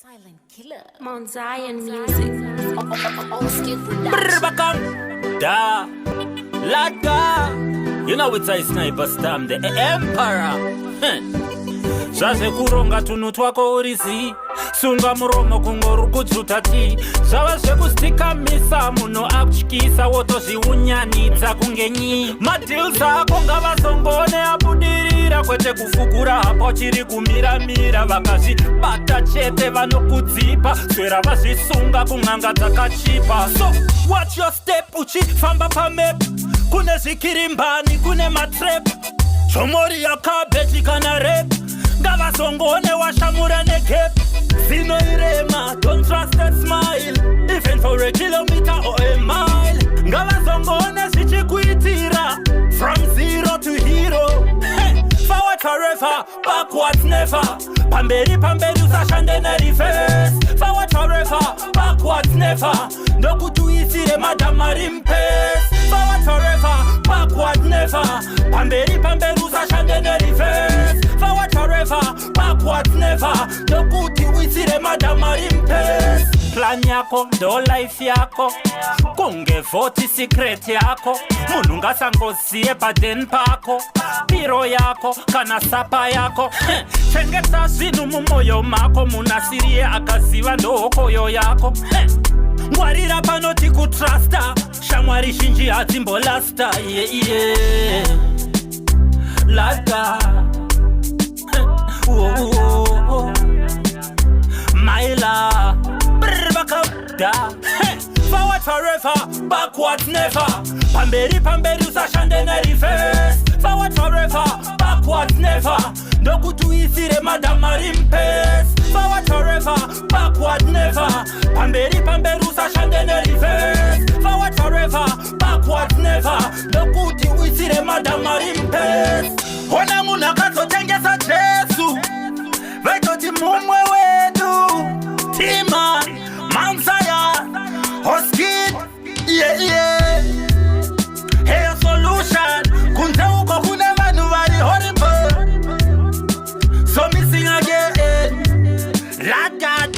Silent killer. Mount Zion music. Brr-bakam. Da. Lada. You know it's a sniper stam, the emperor. Zvaze kuronga tunhu twako urizi sunga muromo kungori kudzutati zvava zvekustikamisa munhu akutyisa wotozviunyanidza kunge nyi madills ako ngavazongone abudirira kwete kufukura hapo chiri kumiramira vakazvibata chete vanokudzipa swera vazvisunga kun'anga dzakachipa so watch your step uchifamba pamep kune zvikirimbani kune matrep chomori yakabeji kana rep ngavazongone washamura negap zinoirema don't trust that smile even for a kilometer or a mile ngavazongone zvichikuitira from zero to hero hey, forward forever backwards never pamberi usashande nereverse forward forever backwards never ndokuti uisire madhamari mpesi forward forever backwards never pamberi usashande nereverse forward forever backwards never ndokuti uisire madhamari mpesi plan yako ndo life yako kunge voti secret yako munhu ngasangoziye paden pako piro yako kana sapa yako chengeta zvinhu mumoyo mako munasiriye akaziva ndohokoyo yako ngwarira panoti kutrusta shamwari zhinji hadzimbolasta lada maila brr-bakam-da forward forever backwards never pamberi usashande nereverse forward forever backwards never ndokuti uisire madhamari mpesi forward forever backwards never pamberi usashande nereverse forward forever backwards never ndokuti uisire madhamari mpesi ona munhu akazotengesa Jesu vaitoti mumwe wedu Tima Mount Zion Hoskid Hair solution kunze uko kune vanhu vari horrible so missing again Lagad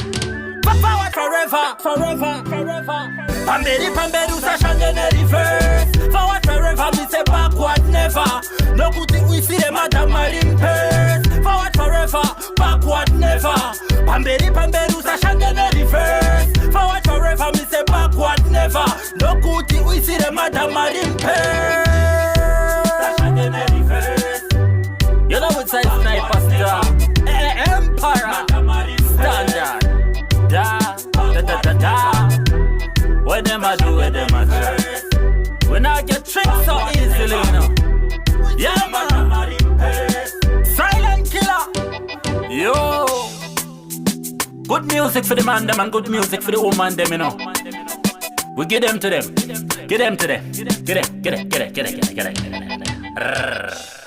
forward forever pamberi usashande nereverse forward forever me say backward never nokuti uisire madhamari mpesi forward forever backward never pamberi usashande nereverse forward forever me say backward never nokuti uisire madhamari mpesi usashande nereverse you know it's a sniper star empire standard da when them a do, when them a try. When I get tricked so easily, you know. Yeah, man. Silent killer. Yo. Good music for the man, them, and good music for the woman, them, you know. We give them to them. Get them to them. Get them.